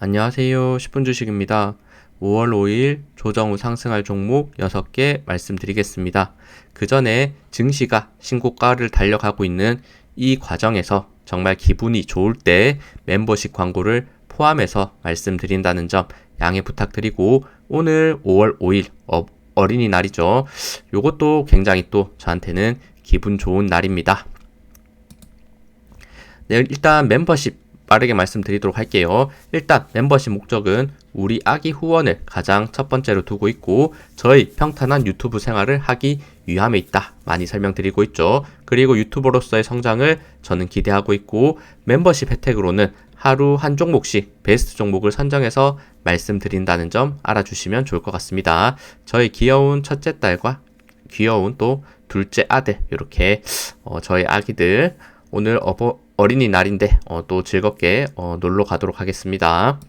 안녕하세요. 10분 주식입니다. 5월 5일 조정 후 상승할 종목 6개 말씀드리겠습니다. 그 전에 증시가 신고가를 달려가고 있는 이 과정에서 정말 기분이 좋을 때 멤버십 광고를 포함해서 말씀드린다는 점 양해 부탁드리고, 오늘 5월 5일 어린이날이죠. 요것도 굉장히 또 저한테는 기분 좋은 날입니다. 네, 일단 멤버십 빠르게 말씀드리도록 할게요. 일단 멤버십 목적은 우리 아기 후원을 가장 첫 번째로 두고 있고, 저희 평탄한 유튜브 생활을 하기 위함에 있다 많이 설명드리고 있죠. 그리고 유튜버로서의 성장을 저는 기대하고 있고, 멤버십 혜택으로는 하루 한 종목씩 베스트 종목을 선정해서 말씀드린다는 점 알아주시면 좋을 것 같습니다. 저희 귀여운 첫째 딸과 귀여운 또 둘째 아들, 이렇게 저희 아기들 오늘 어린이날인데 또 즐겁게 놀러 가도록 하겠습니다.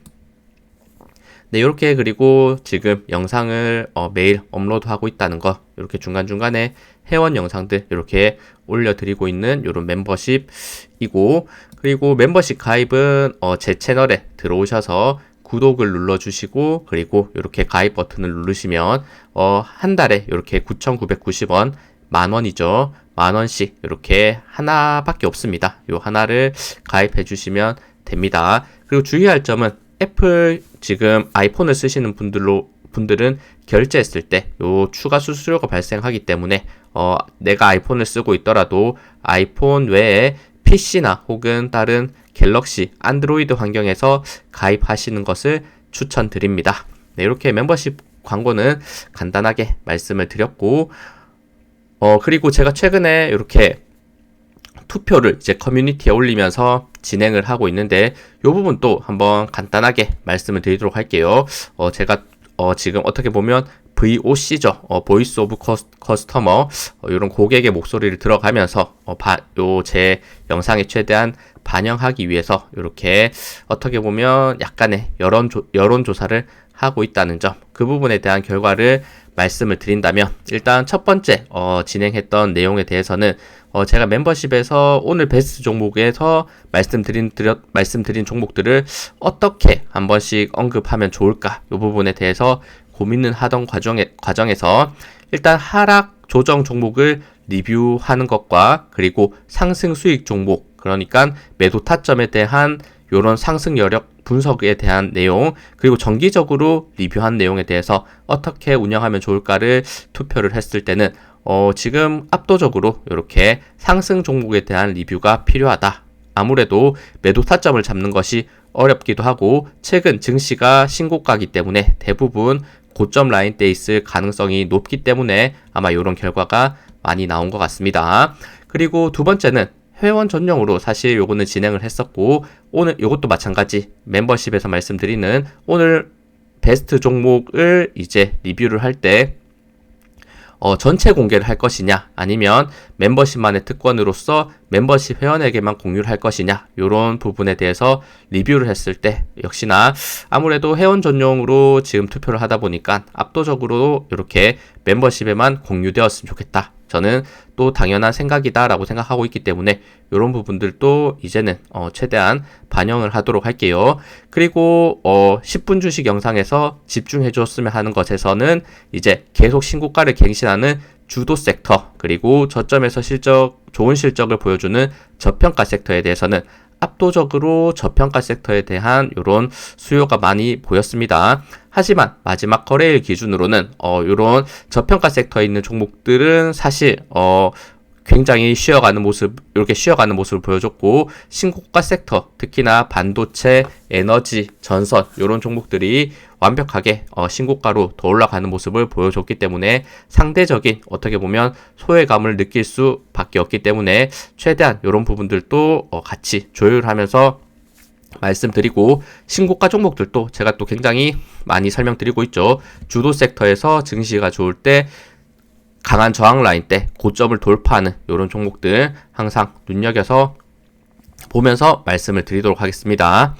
네, 이렇게 그리고 지금 영상을 매일 업로드하고 있다는 거, 이렇게 중간중간에 회원 영상들 이렇게 올려드리고 있는 이런 멤버십이고, 그리고 멤버십 가입은 제 채널에 들어오셔서 구독을 눌러주시고, 그리고 이렇게 가입 버튼을 누르시면 한 달에 이렇게 9,990원, 만원이죠. 만원씩 이렇게 하나밖에 없습니다. 요 하나를 가입해 주시면 됩니다. 그리고 주의할 점은 애플 지금 아이폰을 쓰시는 분들은 결제했을 때 요 추가 수수료가 발생하기 때문에 내가 아이폰을 쓰고 있더라도 아이폰 외에 PC나 혹은 다른 갤럭시, 안드로이드 환경에서 가입하시는 것을 추천드립니다. 네, 이렇게 멤버십 광고는 간단하게 말씀을 드렸고, 그리고 제가 최근에 이렇게 투표를 이제 커뮤니티에 올리면서 진행을 하고 있는데, 요 부분 또 한번 간단하게 말씀을 드리도록 할게요. 제가 지금 어떻게 보면 VOC죠. 보이스 오브 커스터머, 이런 고객의 목소리를 들어가면서 제 영상에 최대한 반영하기 위해서 이렇게 어떻게 보면 약간의 여론조사를 하고 있다는 점, 그 부분에 대한 결과를 말씀을 드린다면, 일단 첫 번째 진행했던 내용에 대해서는 제가 멤버십에서 오늘 베스트 종목에서 말씀드린 종목들을 어떻게 한 번씩 언급하면 좋을까, 이 부분에 대해서 고민을 하던 과정에서 일단 하락 조정 종목을 리뷰하는 것과, 그리고 상승 수익 종목, 그러니까 매도 타점에 대한 요런 상승 여력 분석에 대한 내용, 그리고 정기적으로 리뷰한 내용에 대해서 어떻게 운영하면 좋을까를 투표를 했을 때는 지금 압도적으로 이렇게 상승 종목에 대한 리뷰가 필요하다. 아무래도 매도 타점을 잡는 것이 어렵기도 하고, 최근 증시가 신고가이기 때문에 대부분 고점 라인대에 있을 가능성이 높기 때문에 아마 이런 결과가 많이 나온 것 같습니다. 그리고 두 번째는 회원 전용으로 사실 요거는 진행을 했었고, 오늘 요것도 마찬가지 멤버십에서 말씀드리는 오늘 베스트 종목을 이제 리뷰를 할 때 전체 공개를 할 것이냐, 아니면 멤버십만의 특권으로서 멤버십 회원에게만 공유를 할 것이냐, 요런 부분에 대해서 리뷰를 했을 때 역시나 아무래도 회원 전용으로 지금 투표를 하다 보니까 압도적으로 이렇게 멤버십에만 공유되었으면 좋겠다, 저는 또 당연한 생각이다 라고 생각하고 있기 때문에 이런 부분들도 이제는 최대한 반영을 하도록 할게요. 그리고 10분 주식 영상에서 집중해 줬으면 하는 것에서는 이제 계속 신고가를 갱신하는 주도 섹터, 그리고 저점에서 좋은 실적을 보여주는 저평가 섹터에 대해서는 압도적으로 저평가 섹터에 대한 이런 수요가 많이 보였습니다. 하지만 마지막 거래일 기준으로는 이런 저평가 섹터에 있는 종목들은 사실 굉장히 이렇게 쉬어가는 모습을 보여줬고, 신고가 섹터, 특히나 반도체, 에너지, 전선, 이런 종목들이 완벽하게 신고가로 더 올라가는 모습을 보여줬기 때문에 상대적인 어떻게 보면 소외감을 느낄 수밖에 없기 때문에 최대한 이런 부분들도 같이 조율하면서 말씀드리고, 신고가 종목들도 제가 또 굉장히 많이 설명드리고 있죠. 주도 섹터에서 증시가 좋을 때 강한 저항 라인 때 고점을 돌파하는 이런 종목들 항상 눈여겨서 보면서 말씀을 드리도록 하겠습니다.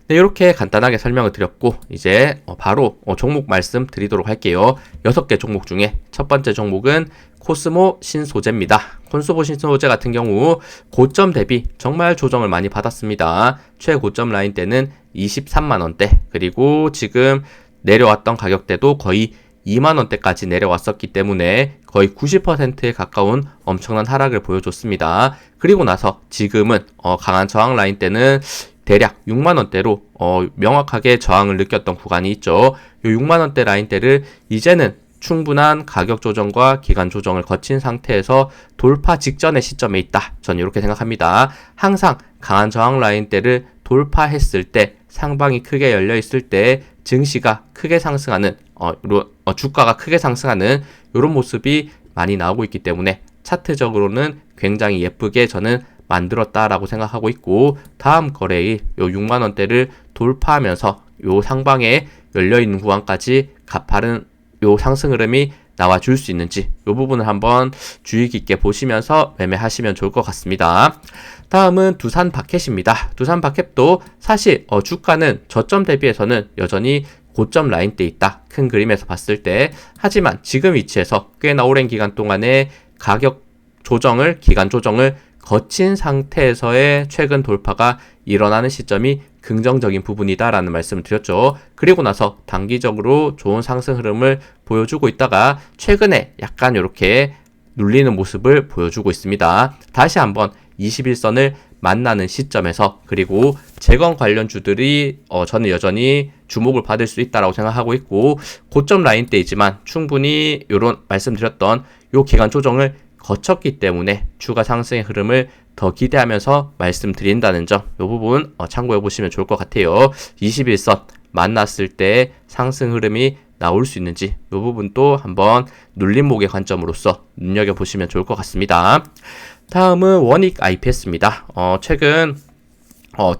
네, 이렇게 간단하게 설명을 드렸고 이제 바로 종목 말씀 드리도록 할게요. 6개 종목 중에 첫 번째 종목은 코스모 신소재입니다. 코스모 신소재 같은 경우 고점 대비 정말 조정을 많이 받았습니다. 최고점 라인대는 23만원대, 그리고 지금 내려왔던 가격대도 거의 2만원대까지 내려왔었기 때문에 거의 90%에 가까운 엄청난 하락을 보여줬습니다. 그리고 나서 지금은 강한 저항 라인대는 대략 6만원대로 명확하게 저항을 느꼈던 구간이 있죠. 이 6만원대 라인대를 이제는 충분한 가격 조정과 기간 조정을 거친 상태에서 돌파 직전의 시점에 있다. 저는 이렇게 생각합니다. 항상 강한 저항 라인대를 돌파했을 때, 상방이 크게 열려 있을 때 증시가 크게 상승하는 주가가 크게 상승하는 이런 모습이 많이 나오고 있기 때문에 차트적으로는 굉장히 예쁘게 저는 만들었다라고 생각하고 있고, 다음 거래일 요 6만원대를 돌파하면서 요 상방에 열려있는 구간까지 가파른 요 상승 흐름이 나와줄 수 있는지 요 부분을 한번 주의 깊게 보시면서 매매하시면 좋을 것 같습니다. 다음은 두산 바켓입니다. 두산 바켓도 사실 주가는 저점 대비해서는 여전히 고점 라인대에 있다. 큰 그림에서 봤을 때. 하지만 지금 위치에서 꽤나 오랜 기간 동안의 가격 조정을, 기간 조정을 거친 상태에서의 최근 돌파가 일어나는 시점이 긍정적인 부분이다라는 말씀을 드렸죠. 그리고 나서 단기적으로 좋은 상승 흐름을 보여주고 있다가 최근에 약간 이렇게 눌리는 모습을 보여주고 있습니다. 다시 한번 21선을 만나는 시점에서, 그리고 재건 관련주들이 저는 여전히 주목을 받을 수 있다라고 생각하고 있고, 고점 라인대이지만 충분히 이런 말씀드렸던 요 기간 조정을 거쳤기 때문에 추가 상승의 흐름을 더 기대하면서 말씀드린다는 점, 이 부분 참고해 보시면 좋을 것 같아요. 21선 만났을 때 상승 흐름이 나올 수 있는지 이 부분도 한번 눌림목의 관점으로서 눈여겨보시면 좋을 것 같습니다. 다음은 원익 IPS입니다. 최근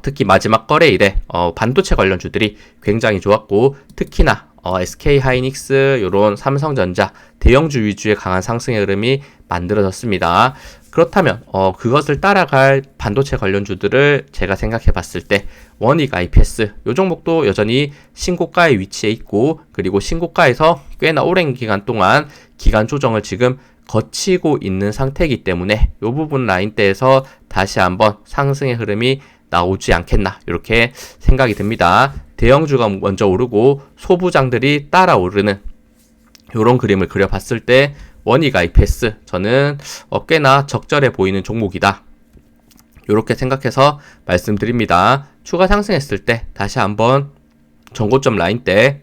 특히 마지막 거래일에 반도체 관련주들이 굉장히 좋았고, 특히나 SK 하이닉스, 요런 삼성전자 대형주 위주의 강한 상승의 흐름이 만들어졌습니다. 그렇다면 그것을 따라갈 반도체 관련주들을 제가 생각해 봤을 때 원익 IPS 요 종목도 여전히 신고가에 위치해 있고, 그리고 신고가에서 꽤나 오랜 기간 동안 기간 조정을 지금 거치고 있는 상태이기 때문에 이 부분 라인대에서 다시 한번 상승의 흐름이 나오지 않겠나 이렇게 생각이 듭니다. 대형주가 먼저 오르고 소부장들이 따라 오르는 이런 그림을 그려봤을 때 원익 IPS 저는 꽤나 적절해 보이는 종목이다, 이렇게 생각해서 말씀드립니다. 추가 상승했을 때 다시 한번 전고점 라인대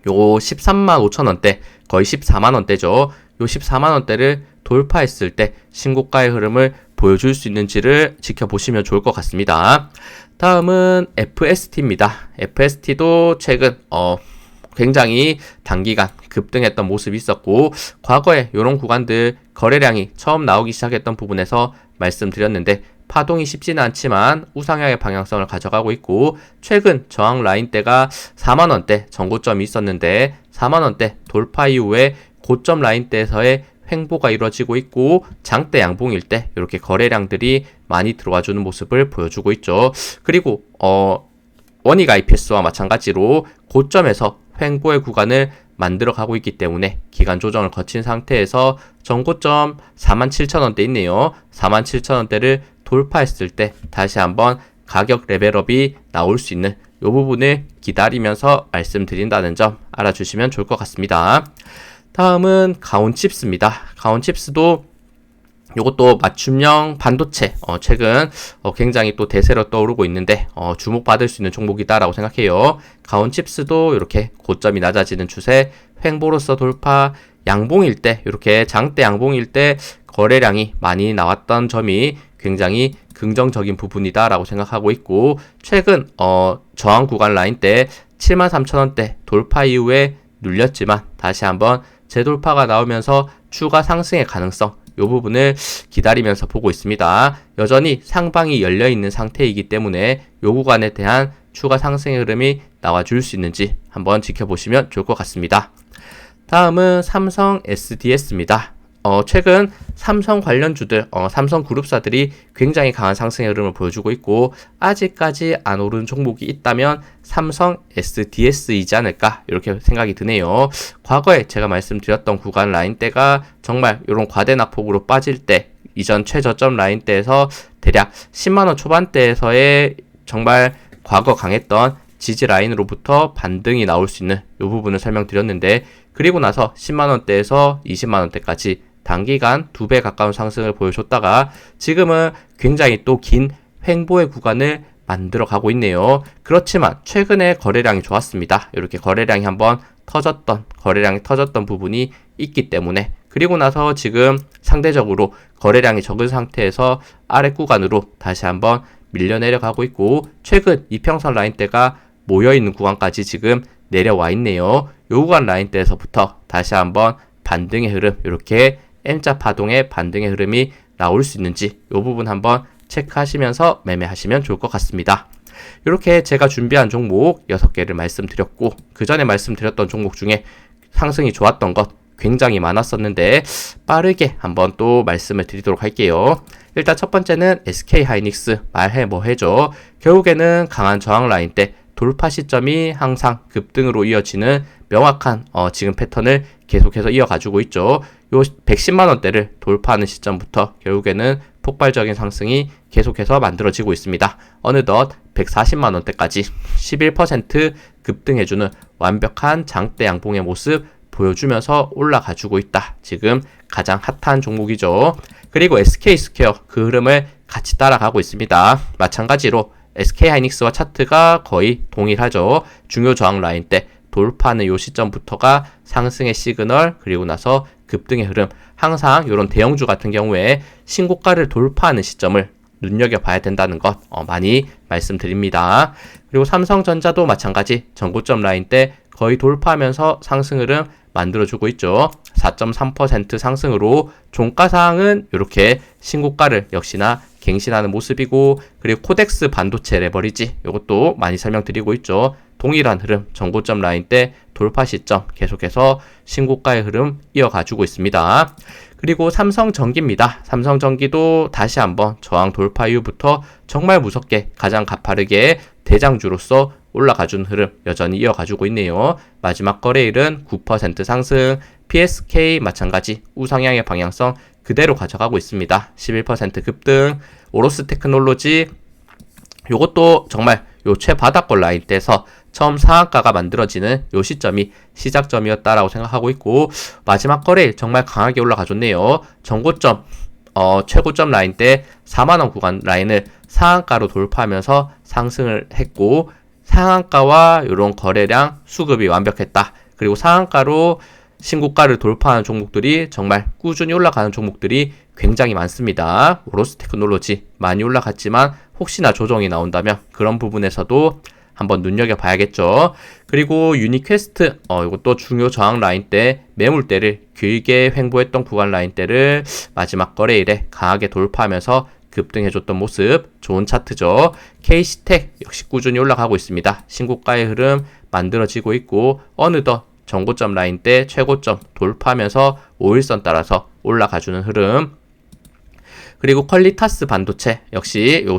요 13만 5천원대, 거의 14만원대죠. 요 14만원대를 돌파했을 때 신고가의 흐름을 보여줄 수 있는지를 지켜보시면 좋을 것 같습니다. 다음은 FST입니다. FST도 최근 굉장히 단기간 급등했던 모습이 있었고, 과거에 이런 구간들 거래량이 처음 나오기 시작했던 부분에서 말씀드렸는데 파동이 쉽지는 않지만 우상향의 방향성을 가져가고 있고, 최근 저항 라인대가 4만원대 전고점이 있었는데 4만원대 돌파 이후에 고점 라인대에서의 횡보가 이루어지고 있고, 장대 양봉일 때 이렇게 거래량들이 많이 들어와주는 모습을 보여주고 있죠. 그리고 원익 IPS와 마찬가지로 고점에서 횡보의 구간을 만들어 가고 있기 때문에 기간 조정을 거친 상태에서 전고점 47,000원대 있네요. 47,000원대를 돌파했을 때 다시 한번 가격 레벨업이 나올 수 있는 이 부분을 기다리면서 말씀드린다는 점 알아주시면 좋을 것 같습니다. 다음은 가온칩스입니다. 가온칩스도 이것도 맞춤형 반도체 최근 굉장히 또 대세로 떠오르고 있는데 주목받을 수 있는 종목이다라고 생각해요. 가온칩스도 이렇게 고점이 낮아지는 추세, 횡보로서 돌파, 양봉일 때 이렇게 장대 양봉일 때 거래량이 많이 나왔던 점이 굉장히 긍정적인 부분이다라고 생각하고 있고, 최근 저항 구간 라인 때 73,000원대 돌파 이후에 눌렸지만 다시 한번 재돌파가 나오면서 추가 상승의 가능성, 이 부분을 기다리면서 보고 있습니다. 여전히 상방이 열려있는 상태이기 때문에 이 구간에 대한 추가 상승의 흐름이 나와줄 수 있는지 한번 지켜보시면 좋을 것 같습니다. 다음은 삼성 SDS입니다. 최근 삼성 관련주들, 삼성 그룹사들이 굉장히 강한 상승의 흐름을 보여주고 있고, 아직까지 안 오른 종목이 있다면 삼성 SDS이지 않을까 이렇게 생각이 드네요. 과거에 제가 말씀드렸던 구간 라인대가 정말 이런 과대낙폭으로 빠질 때, 이전 최저점 라인대에서 대략 10만원 초반대에서의 정말 과거 강했던 지지 라인으로부터 반등이 나올 수 있는 이 부분을 설명드렸는데, 그리고 나서 10만원대에서 20만원대까지 단기간 2배 가까운 상승을 보여줬다가 지금은 굉장히 또 긴 횡보의 구간을 만들어 가고 있네요. 그렇지만 최근에 거래량이 좋았습니다. 이렇게 거래량이 터졌던 부분이 있기 때문에, 그리고 나서 지금 상대적으로 거래량이 적은 상태에서 아래 구간으로 다시 한번 밀려 내려가고 있고, 최근 이평선 라인대가 모여있는 구간까지 지금 내려와 있네요. 요 구간 라인대에서부터 다시 한번 반등의 흐름, 이렇게 M자 파동의 반등의 흐름이 나올 수 있는지 이 부분 한번 체크하시면서 매매하시면 좋을 것 같습니다. 이렇게 제가 준비한 종목 6개를 말씀드렸고, 그 전에 말씀드렸던 종목 중에 상승이 좋았던 것 굉장히 많았었는데 빠르게 한번 또 말씀을 드리도록 할게요. 일단 첫 번째는 SK하이닉스, 말해 뭐해죠. 결국에는 강한 저항 라인대 돌파 시점이 항상 급등으로 이어지는 명확한 지금 패턴을 계속해서 이어가지고 있죠. 요 110만원대를 돌파하는 시점부터 결국에는 폭발적인 상승이 계속해서 만들어지고 있습니다. 어느덧 140만원대까지 11% 급등해주는 완벽한 장대 양봉의 모습 보여주면서 올라가주고 있다. 지금 가장 핫한 종목이죠. 그리고 SK스퀘어 그 흐름을 같이 따라가고 있습니다. 마찬가지로 SK하이닉스와 차트가 거의 동일하죠. 중요 저항 라인대 돌파하는 요 시점부터가 상승의 시그널, 그리고 나서 급등의 흐름. 항상 이런 대형주 같은 경우에 신고가를 돌파하는 시점을 눈여겨봐야 된다는 것 많이 말씀드립니다. 그리고 삼성전자도 마찬가지 전고점 라인대 거의 돌파하면서 상승 흐름 만들어주고 있죠. 4.3% 상승으로 종가상은 이렇게 신고가를 역시나 갱신하는 모습이고, 그리고 코덱스 반도체 레버리지 이것도 많이 설명드리고 있죠. 동일한 흐름, 전고점 라인대 돌파 시점 계속해서 신고가의 흐름 이어가지고 있습니다. 그리고 삼성전기입니다. 삼성전기도 다시 한번 저항 돌파 이후부터 정말 무섭게 가장 가파르게 대장주로서 올라가준 흐름 여전히 이어가지고 있네요. 마지막 거래일은 9% 상승, PSK 마찬가지 우상향의 방향성 그대로 가져가고 있습니다. 11% 급등, 오로스 테크놀로지 요것도 정말 요 최바닥권 라인대에서 처음 상한가가 만들어지는 요 시점이 시작점이었다라고 생각하고 있고, 마지막 거래일 정말 강하게 올라가줬네요. 전고점 최고점 라인대 4만원 구간 라인을 상한가로 돌파하면서 상승을 했고, 상한가와 이런 거래량 수급이 완벽했다. 그리고 상한가로 신고가를 돌파하는 종목들이 정말 꾸준히 올라가는 종목들이 굉장히 많습니다. 오로스 테크놀로지 많이 올라갔지만 혹시나 조정이 나온다면 그런 부분에서도 한번 눈여겨봐야겠죠. 그리고 유니퀘스트 이것도 중요 저항 라인대 매물대를 길게 횡보했던 구간 라인대를 마지막 거래일에 강하게 돌파하면서 급등해줬던 모습 좋은 차트죠. KC텍 역시 꾸준히 올라가고 있습니다. 신고가의 흐름 만들어지고 있고, 어느덧 전고점 라인대 최고점 돌파하면서 5일선 따라서 올라가주는 흐름. 그리고 퀄리타스 반도체 역시 요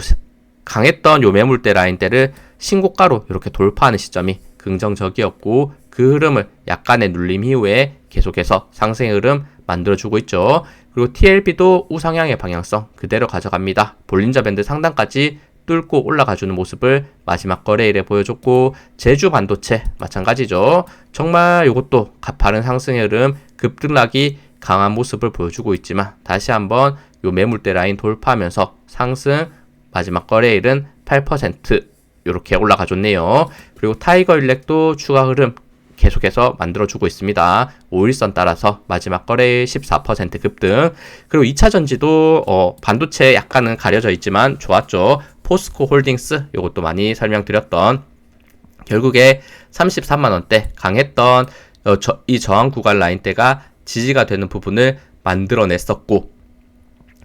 강했던 요 매물대 라인대를 신고가로 이렇게 돌파하는 시점이 긍정적이었고, 그 흐름을 약간의 눌림 이후에 계속해서 상승의 흐름 만들어주고 있죠. 그리고 TLB도 우상향의 방향성 그대로 가져갑니다. 볼린저 밴드 상단까지 뚫고 올라가주는 모습을 마지막 거래일에 보여줬고, 제주 반도체 마찬가지죠. 정말 이것도 가파른 상승의 흐름 급등락이 강한 모습을 보여주고 있지만 다시 한번 요 매물대 라인 돌파하면서 상승, 마지막 거래일은 8% 이렇게 올라가줬네요. 그리고 타이거 일렉도 추가 흐름 계속해서 만들어주고 있습니다. 5일선 따라서 마지막 거래일 14% 급등. 그리고 2차전지도 반도체 약간은 가려져 있지만 좋았죠. 포스코 홀딩스 이것도 많이 설명드렸던, 결국에 33만원대 강했던 이 저항 구간 라인대가 지지가 되는 부분을 만들어냈었고,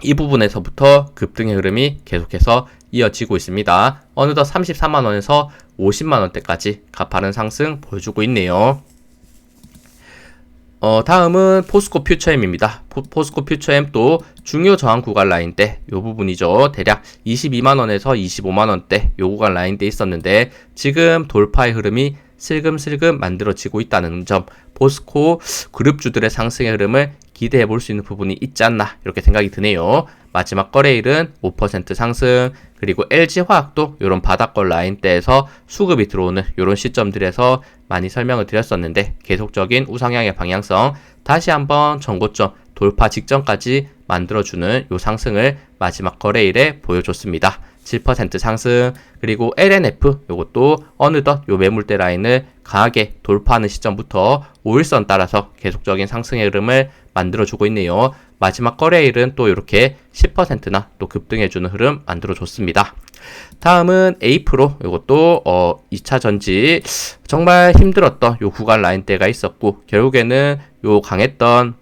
이 부분에서부터 급등의 흐름이 계속해서 이어지고 있습니다. 어느덧 34만원에서 50만원대까지 가파른 상승 보여주고 있네요. 다음은 포스코 퓨처엠입니다. 포스코 퓨처엠 또 중요 저항 구간 라인대 요 부분이죠. 대략 22만원에서 25만원대 요 구간 라인대 있었는데 지금 돌파의 흐름이 슬금슬금 만들어지고 있다는 점, 포스코 그룹주들의 상승의 흐름을 기대해 볼 수 있는 부분이 있지 않나 이렇게 생각이 드네요. 마지막 거래일은 5% 상승, 그리고 LG화학도 이런 바닥권 라인대에서 수급이 들어오는 이런 시점들에서 많이 설명을 드렸었는데 계속적인 우상향의 방향성, 다시 한번 전고점 돌파 직전까지 만들어주는 요 상승을 마지막 거래일에 보여줬습니다. 7% 상승, 그리고 LNF 요것도 어느덧 요 매물대 라인을 강하게 돌파하는 시점부터 5일선 따라서 계속적인 상승의 흐름을 만들어주고 있네요. 마지막 거래일은 또 이렇게 10%나 또 급등해주는 흐름 만들어줬습니다. 다음은 A프로, 요것도 2차 전지 정말 힘들었던 요 구간 라인대가 있었고 결국에는 요 강했던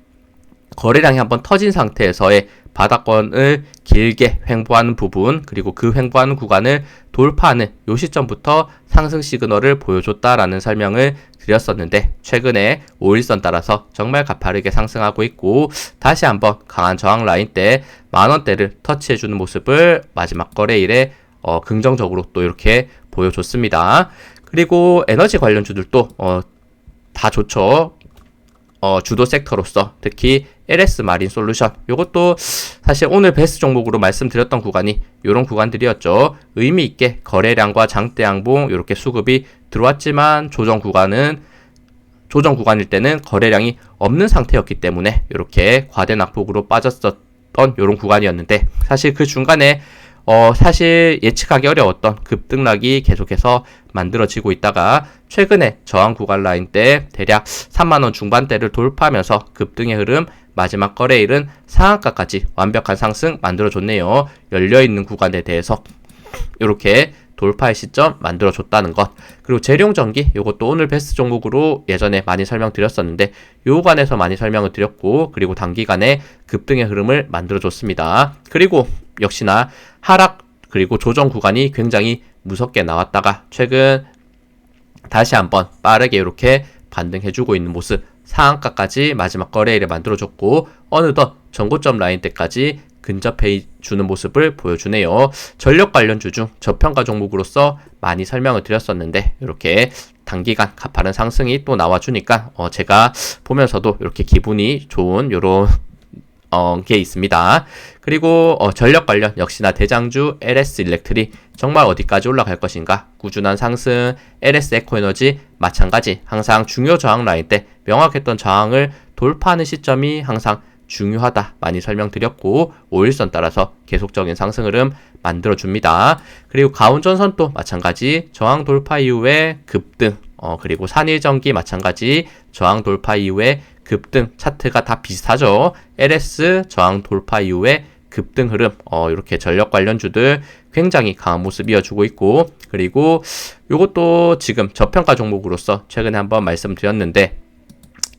거래량이 한번 터진 상태에서의 바닥권을 길게 횡보하는 부분, 그리고 그 횡보하는 구간을 돌파하는 요 시점부터 상승 시그널을 보여줬다라는 설명을 드렸었는데 최근에 5일선 따라서 정말 가파르게 상승하고 있고 다시 한번 강한 저항 라인대 만원대를 터치해주는 모습을 마지막 거래일에 긍정적으로 또 이렇게 보여줬습니다. 그리고 에너지 관련주들도 다 좋죠. 주도 섹터로서 특히 LS 마린 솔루션 요것도 사실 오늘 베스트 종목으로 말씀드렸던 구간이 요런 구간들이었죠. 의미 있게 거래량과 장대 양봉 이렇게 수급이 들어왔지만 조정 구간일 때는 거래량이 없는 상태였기 때문에 이렇게 과대 낙폭으로 빠졌었던 요런 구간이었는데 사실 그 중간에 사실 예측하기 어려웠던 급등락이 계속해서 만들어지고 있다가 최근에 저항 구간 라인 때 대략 3만원 중반대를 돌파하면서 급등의 흐름, 마지막 거래일은 상한가까지 완벽한 상승 만들어줬네요. 열려있는 구간에 대해서 이렇게 돌파의 시점 만들어줬다는 것. 그리고 재룡전기 요것도 오늘 베스트 종목으로 예전에 많이 설명드렸었는데 요 구간에서 많이 설명을 드렸고 그리고 단기간에 급등의 흐름을 만들어줬습니다. 그리고 역시나 하락 그리고 조정 구간이 굉장히 무섭게 나왔다가 최근 다시 한번 빠르게 이렇게 반등해주고 있는 모습, 상한가까지 마지막 거래일에 만들어줬고 어느덧 전고점 라인대까지 근접해 주는 모습을 보여주네요. 전력 관련주 중 저평가 종목으로서 많이 설명을 드렸었는데 이렇게 단기간 가파른 상승이 또 나와주니까 제가 보면서도 이렇게 기분이 좋은 요런 게 있습니다. 그리고 전력 관련 역시나 대장주 LS 일렉트릭 정말 어디까지 올라갈 것인가, 꾸준한 상승. LS 에코에너지 마찬가지 항상 중요 저항 라인 때 명확했던 저항을 돌파하는 시점이 항상 중요하다 많이 설명드렸고 5일선 따라서 계속적인 상승 흐름 만들어줍니다. 그리고 가온전선도 마찬가지 저항 돌파 이후에 급등, 그리고 산일전기 마찬가지 저항 돌파 이후에 급등, 차트가 다 비슷하죠. LS 저항 돌파 이후에 급등 흐름, 이렇게 전력 관련주들 굉장히 강한 모습 이어주고 있고, 그리고 요것도 지금 저평가 종목으로서 최근에 한번 말씀드렸는데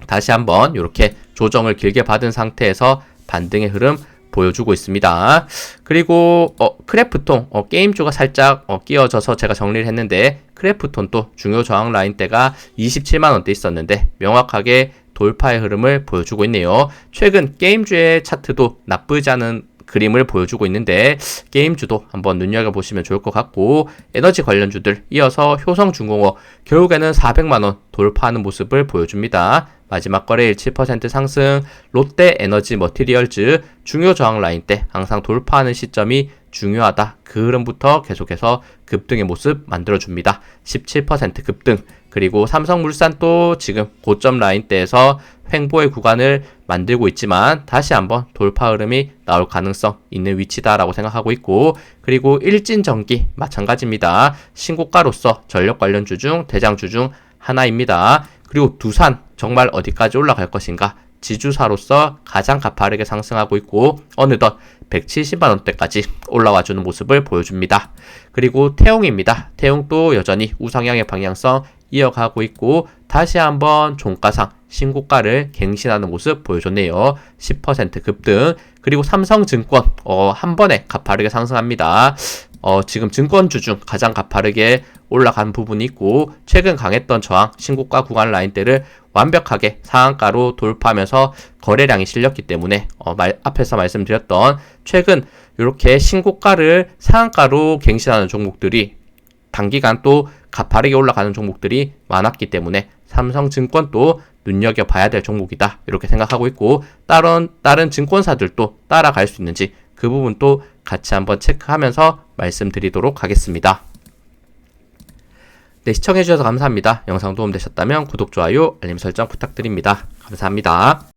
다시 한번 이렇게 조정을 길게 받은 상태에서 반등의 흐름 보여주고 있습니다. 그리고 크래프톤 게임주가 살짝 끼어져서 제가 정리를 했는데 크래프톤도 중요 저항 라인대가 27만원대 있었는데 명확하게 돌파의 흐름을 보여주고 있네요. 최근 게임주의 차트도 나쁘지 않은 그림을 보여주고 있는데 게임주도 한번 눈여겨보시면 좋을 것 같고, 에너지 관련주들 이어서 효성중공업 결국에는 400만원 돌파하는 모습을 보여줍니다. 마지막 거래일 7% 상승. 롯데에너지 머티리얼즈 중요 저항 라인 때 항상 돌파하는 시점이 중요하다. 그 흐름부터 계속해서 급등의 모습 만들어줍니다. 17% 급등. 그리고 삼성물산도 지금 고점 라인대에서 횡보의 구간을 만들고 있지만 다시 한번 돌파 흐름이 나올 가능성 있는 위치다라고 생각하고 있고, 그리고 일진전기 마찬가지입니다. 신고가로서 전력 관련주 중 대장주 중 하나입니다. 그리고 두산 정말 어디까지 올라갈 것인가, 지주사로서 가장 가파르게 상승하고 있고 어느덧 170만원대까지 올라와주는 모습을 보여줍니다. 그리고 태용입니다. 태용도 여전히 우상향의 방향성 이어가고 있고 다시 한번 종가상 신고가를 갱신하는 모습 보여줬네요. 10% 급등. 그리고 삼성증권 한 번에 가파르게 상승합니다. 지금 증권주 중 가장 가파르게 올라간 부분이 있고 최근 강했던 저항, 신고가 구간 라인대를 완벽하게 상한가로 돌파하면서 거래량이 실렸기 때문에 앞에서 말씀드렸던 최근 이렇게 신고가를 상한가로 갱신하는 종목들이 단기간 또 가파르게 올라가는 종목들이 많았기 때문에 삼성증권도 눈여겨봐야 될 종목이다 이렇게 생각하고 있고 다른 증권사들도 따라갈 수 있는지 그 부분도 같이 한번 체크하면서 말씀드리도록 하겠습니다. 네, 시청해주셔서 감사합니다. 영상 도움되셨다면 구독, 좋아요, 알림 설정 부탁드립니다. 감사합니다.